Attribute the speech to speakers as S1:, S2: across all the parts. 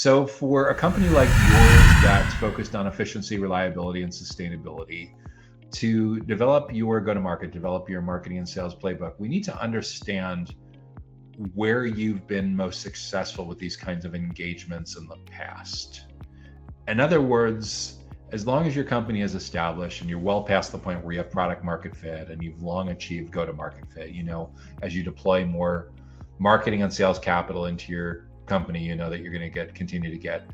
S1: So for a company like yours that's focused on efficiency, reliability, and sustainability, to develop your go-to-market, develop your marketing and sales playbook, we need to understand where you've been most successful with these kinds of engagements in the past. In other words, as long as your company is established and you're well past the point where you have product market fit and you've long achieved go-to-market fit, as you deploy more marketing and sales capital into your company, that you're going to continue to get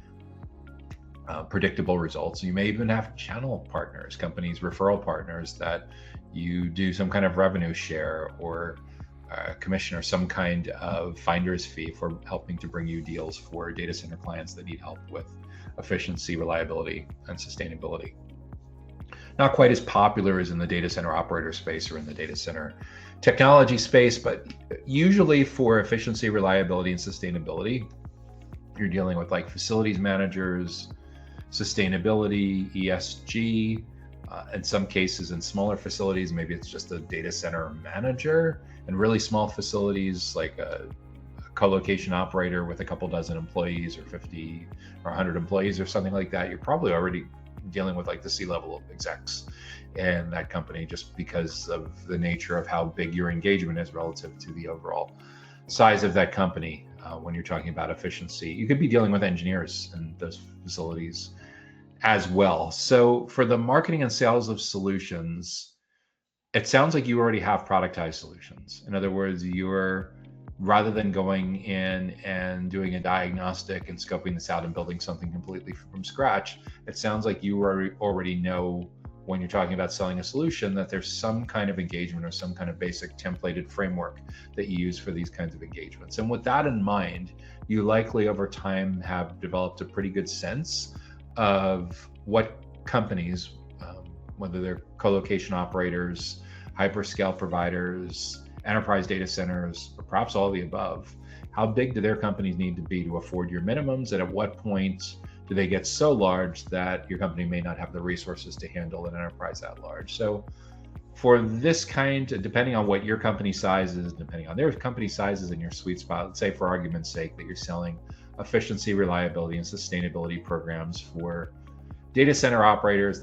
S1: predictable results. You may even have channel partners, companies, referral partners that you do some kind of revenue share or commission or some kind of finder's fee for helping to bring you deals for data center clients that need help with efficiency, reliability, and sustainability. Not quite as popular as in the data center operator space or in the data center technology space, but usually for efficiency, reliability, and sustainability, you're dealing with like facilities managers, sustainability, ESG. In some cases, in smaller facilities, maybe it's just a data center manager. And really small facilities like a colocation operator with a couple dozen employees or 50 or 100 employees or something like that, you're probably already dealing with like the C-level execs in that company, just because of the nature of how big your engagement is relative to the overall size of that company. When you're talking about efficiency, you could be dealing with engineers in those facilities as well. So for the marketing and sales of solutions, it sounds like you already have productized solutions. In other words, rather than going in and doing a diagnostic and scoping this out and building something completely from scratch, it sounds like you already know, when you're talking about selling a solution, that there's some kind of engagement or some kind of basic templated framework that you use for these kinds of engagements. And with that in mind, you likely over time have developed a pretty good sense of what companies, whether they're colocation operators, hyperscale providers, enterprise data centers, or perhaps all of the above, how big do their companies need to be to afford your minimums? And at what point do they get so large that your company may not have the resources to handle an enterprise that large? So for this kind, depending on what your company size is, depending on their company sizes in your sweet spot, let's say for argument's sake that you're selling efficiency, reliability, and sustainability programs for data center operators